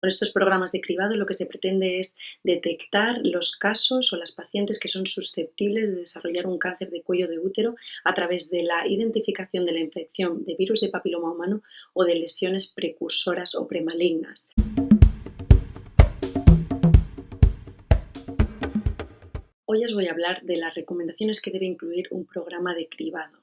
Con estos programas de cribado lo que se pretende es detectar los casos o las pacientes que son susceptibles de desarrollar un cáncer de cuello de útero a través de la identificación de la infección de virus de papiloma humano o de lesiones precursoras o premalignas. Hoy os voy a hablar de las recomendaciones que debe incluir un programa de cribado.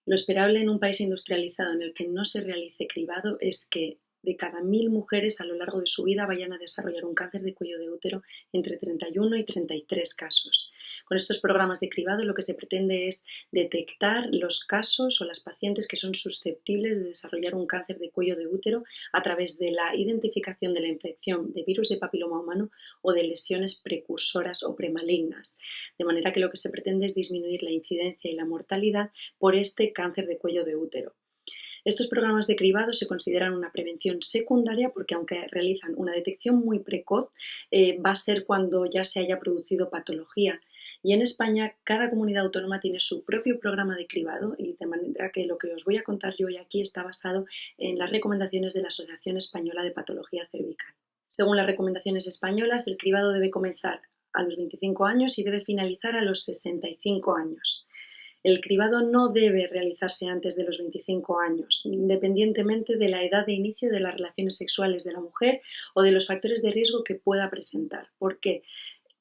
Lo esperable en un país industrializado en el que no se realice cribado es que de cada 1000 mujeres a lo largo de su vida vayan a desarrollar un cáncer de cuello de útero entre 31 y 33 casos. Con estos programas de cribado lo que se pretende es detectar los casos o las pacientes que son susceptibles de desarrollar un cáncer de cuello de útero a través de la identificación de la infección de virus de papiloma humano o de lesiones precursoras o premalignas. De manera que lo que se pretende es disminuir la incidencia y la mortalidad por este cáncer de cuello de útero. Estos programas de cribado se consideran una prevención secundaria porque aunque realizan una detección muy precoz, va a ser cuando ya se haya producido patología. Y en España cada comunidad autónoma tiene su propio programa de cribado y de manera que lo que os voy a contar yo hoy aquí está basado en las recomendaciones de la Asociación Española de Patología Cervical. Según las recomendaciones españolas, el cribado debe comenzar a los 25 años y debe finalizar a los 65 años. El cribado no debe realizarse antes de los 25 años, independientemente de la edad de inicio de las relaciones sexuales de la mujer o de los factores de riesgo que pueda presentar. ¿Por qué?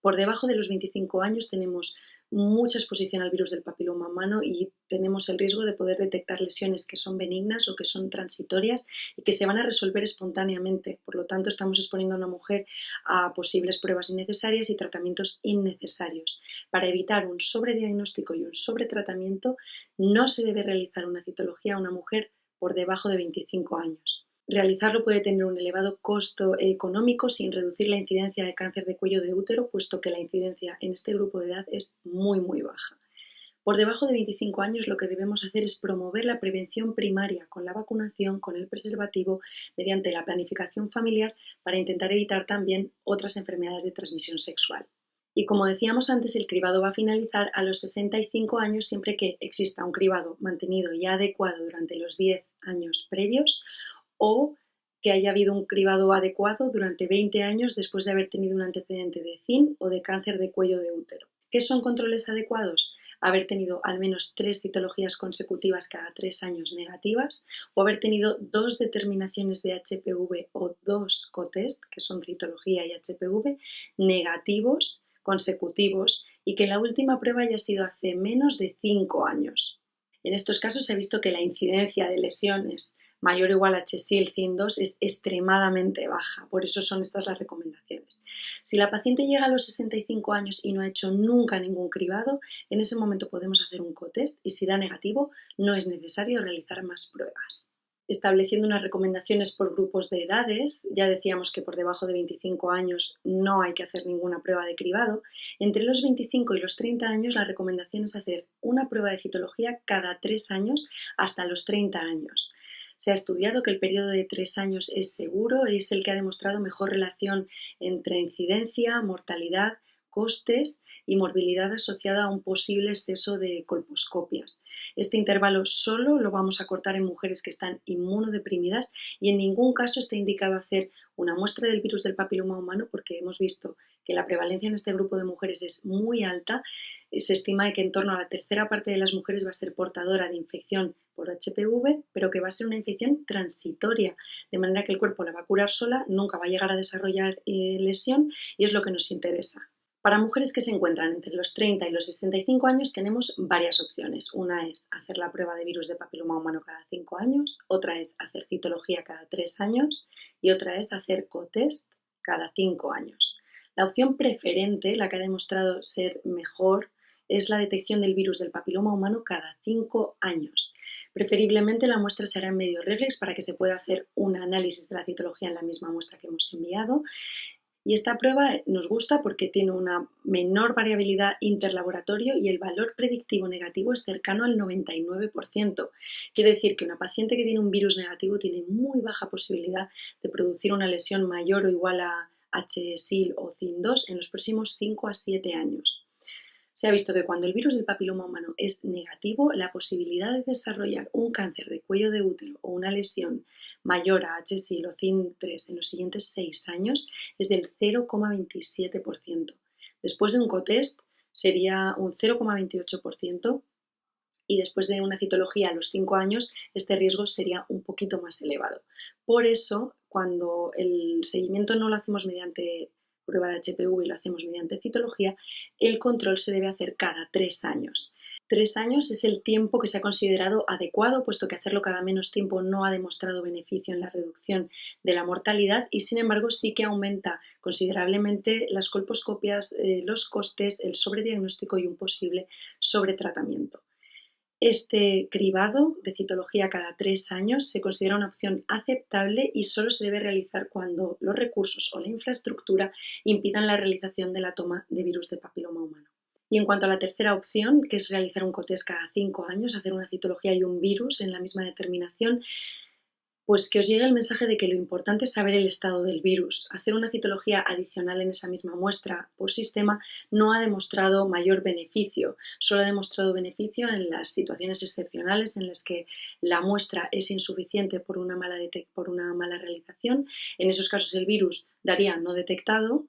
Por debajo de los 25 años tenemos mucha exposición al virus del papiloma humano y tenemos el riesgo de poder detectar lesiones que son benignas o que son transitorias y que se van a resolver espontáneamente. Por lo tanto, estamos exponiendo a una mujer a posibles pruebas innecesarias y tratamientos innecesarios. Para evitar un sobrediagnóstico y un sobretratamiento, no se debe realizar una citología a una mujer por debajo de 25 años. Realizarlo puede tener un elevado costo económico sin reducir la incidencia de cáncer de cuello de útero, puesto que la incidencia en este grupo de edad es muy baja. Por debajo de 25 años lo que debemos hacer es promover la prevención primaria con la vacunación, con el preservativo, mediante la planificación familiar para intentar evitar también otras enfermedades de transmisión sexual. Y como decíamos antes, el cribado va a finalizar a los 65 años siempre que exista un cribado mantenido y adecuado durante los 10 años previos o que haya habido un cribado adecuado durante 20 años después de haber tenido un antecedente de CIN o de cáncer de cuello de útero. ¿Qué son controles adecuados? Haber tenido al menos 3 citologías consecutivas cada 3 años negativas o haber tenido 2 determinaciones de HPV o 2 cotest, que son citología y HPV, negativos consecutivos y que la última prueba haya sido hace menos de 5 años. En estos casos se ha visto que la incidencia de lesiones mayor o igual a HSIL CIN2 es extremadamente baja, por eso son estas las recomendaciones. Si la paciente llega a los 65 años y no ha hecho nunca ningún cribado, en ese momento podemos hacer un cotest y si da negativo no es necesario realizar más pruebas. Estableciendo unas recomendaciones por grupos de edades, ya decíamos que por debajo de 25 años no hay que hacer ninguna prueba de cribado. Entre los 25 y los 30 años la recomendación es hacer una prueba de citología cada 3 años hasta los 30 años. Se ha estudiado que el periodo de 3 años es seguro, es el que ha demostrado mejor relación entre incidencia, mortalidad, costes y morbilidad asociada a un posible exceso de colposcopias. Este intervalo solo lo vamos a cortar en mujeres que están inmunodeprimidas y en ningún caso está indicado hacer una muestra del virus del papiloma humano porque hemos visto que la prevalencia en este grupo de mujeres es muy alta. Se estima que en torno a la tercera parte de las mujeres va a ser portadora de infección por HPV, pero que va a ser una infección transitoria, de manera que el cuerpo la va a curar sola, nunca va a llegar a desarrollar lesión y es lo que nos interesa. Para mujeres que se encuentran entre los 30 y los 65 años tenemos varias opciones. Una es hacer la prueba de virus de papiloma humano cada 5 años, otra es hacer citología cada 3 años y otra es hacer cotest cada 5 años. La opción preferente, la que ha demostrado ser mejor, es la detección del virus del papiloma humano cada 5 años. Preferiblemente la muestra se hará en medio reflex para que se pueda hacer un análisis de la citología en la misma muestra que hemos enviado. Y esta prueba nos gusta porque tiene una menor variabilidad interlaboratorio y el valor predictivo negativo es cercano al 99%. Quiere decir que una paciente que tiene un virus negativo tiene muy baja posibilidad de producir una lesión mayor o igual a HSIL o CIN2 en los próximos 5 a 7 años. Se ha visto que cuando el virus del papiloma humano es negativo, la posibilidad de desarrollar un cáncer de cuello de útero o una lesión mayor a HSIL o CIN3 en los siguientes 6 años es del 0,27%. Después de un cotest sería un 0,28% y después de una citología a los 5 años este riesgo sería un poquito más elevado. Por eso, cuando el seguimiento no lo hacemos mediante prueba de HPV y lo hacemos mediante citología, el control se debe hacer cada 3 años. 3 años es el tiempo que se ha considerado adecuado, puesto que hacerlo cada menos tiempo no ha demostrado beneficio en la reducción de la mortalidad y, sin embargo, sí que aumenta considerablemente las colposcopias, los costes, el sobrediagnóstico y un posible sobretratamiento. Este cribado de citología cada 3 años se considera una opción aceptable y solo se debe realizar cuando los recursos o la infraestructura impidan la realización de la toma de virus de papiloma humano. Y en cuanto a la tercera opción, que es realizar un cotest cada 5 años, hacer una citología y un virus en la misma determinación, pues que os llegue el mensaje de que lo importante es saber el estado del virus. Hacer una citología adicional en esa misma muestra por sistema no ha demostrado mayor beneficio, solo ha demostrado beneficio en las situaciones excepcionales en las que la muestra es insuficiente por una mala realización. En esos casos el virus daría no detectado,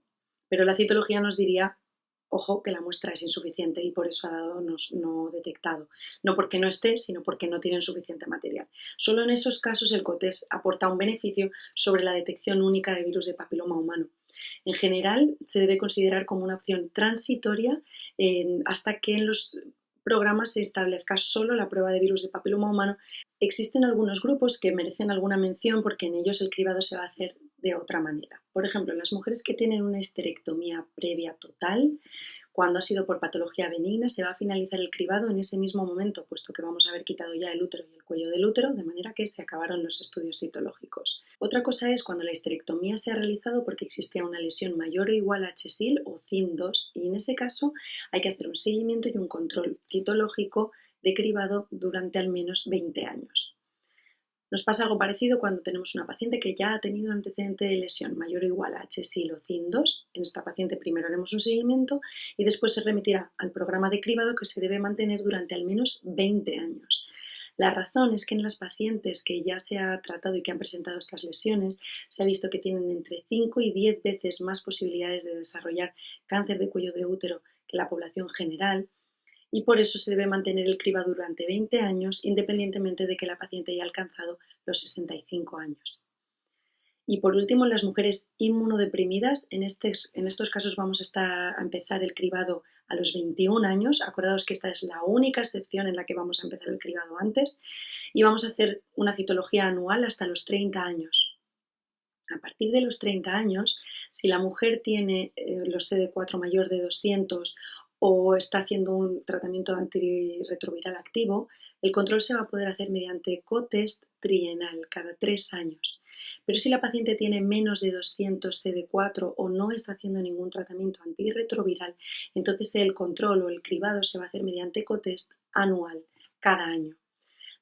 pero la citología nos diría ojo que la muestra es insuficiente y por eso ha dado no detectado. No porque no esté, sino porque no tienen suficiente material. Solo en esos casos el cotest aporta un beneficio sobre la detección única de virus de papiloma humano. En general, se debe considerar como una opción transitoria hasta que en los programas se establezca solo la prueba de virus de papiloma humano. Existen algunos grupos que merecen alguna mención porque en ellos el cribado se va a hacer de otra manera. Por ejemplo, las mujeres que tienen una histerectomía previa total, cuando ha sido por patología benigna, se va a finalizar el cribado en ese mismo momento, puesto que vamos a haber quitado ya el útero y el cuello del útero, de manera que se acabaron los estudios citológicos. Otra cosa es cuando la histerectomía se ha realizado porque existía una lesión mayor o igual a HSIL o CIN2, y en ese caso hay que hacer un seguimiento y un control citológico de cribado durante al menos 20 años. Nos pasa algo parecido cuando tenemos una paciente que ya ha tenido un antecedente de lesión mayor o igual a HSIL o CIN2. En esta paciente primero haremos un seguimiento y después se remitirá al programa de cribado que se debe mantener durante al menos 20 años. La razón es que en las pacientes que ya se ha tratado y que han presentado estas lesiones se ha visto que tienen entre 5 y 10 veces más posibilidades de desarrollar cáncer de cuello de útero que la población general, y por eso se debe mantener el cribado durante 20 años independientemente de que la paciente haya alcanzado los 65 años. Y por último, en las mujeres inmunodeprimidas, en estos casos vamos a empezar el cribado a los 21 años. Acordaos que esta es la única excepción en la que vamos a empezar el cribado antes y vamos a hacer una citología anual hasta los 30 años. A partir de los 30 años, si la mujer tiene los CD4 mayor de 200 o está haciendo un tratamiento antirretroviral activo, el control se va a poder hacer mediante cotest trienal cada 3 años. Pero si la paciente tiene menos de 200 CD4 o no está haciendo ningún tratamiento antirretroviral, entonces el control o el cribado se va a hacer mediante cotest anual, cada año.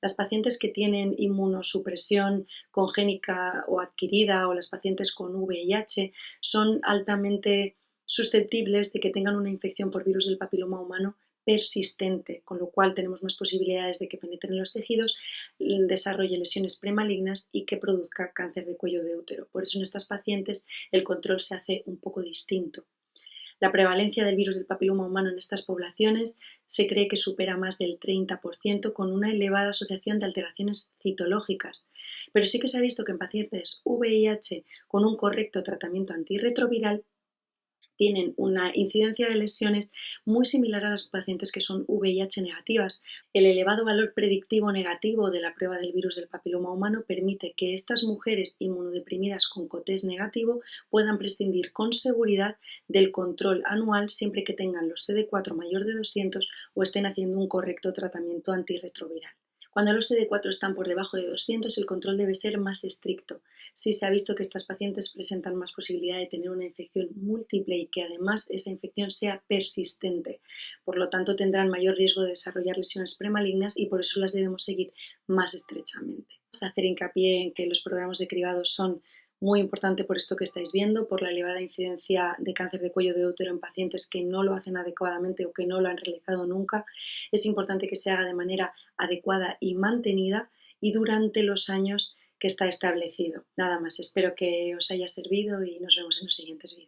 Las pacientes que tienen inmunosupresión congénita o adquirida o las pacientes con VIH son altamente susceptibles de que tengan una infección por virus del papiloma humano persistente, con lo cual tenemos más posibilidades de que penetre en los tejidos, desarrolle lesiones premalignas y que produzca cáncer de cuello de útero. Por eso en estas pacientes el control se hace un poco distinto. La prevalencia del virus del papiloma humano en estas poblaciones se cree que supera más del 30% con una elevada asociación de alteraciones citológicas, pero sí que se ha visto que en pacientes VIH con un correcto tratamiento antirretroviral tienen una incidencia de lesiones muy similar a las pacientes que son VIH negativas. El elevado valor predictivo negativo de la prueba del virus del papiloma humano permite que estas mujeres inmunodeprimidas con cotest negativo puedan prescindir con seguridad del control anual siempre que tengan los CD4 mayor de 200 o estén haciendo un correcto tratamiento antirretroviral. Cuando los CD4 están por debajo de 200, el control debe ser más estricto. Sí se ha visto que estas pacientes presentan más posibilidad de tener una infección múltiple y que además esa infección sea persistente. Por lo tanto, tendrán mayor riesgo de desarrollar lesiones premalignas y por eso las debemos seguir más estrechamente. Vamos a hacer hincapié en que los programas de cribado son muy importante por esto que estáis viendo, por la elevada incidencia de cáncer de cuello de útero en pacientes que no lo hacen adecuadamente o que no lo han realizado nunca. Es importante que se haga de manera adecuada y mantenida y durante los años que está establecido. Nada más, espero que os haya servido y nos vemos en los siguientes vídeos.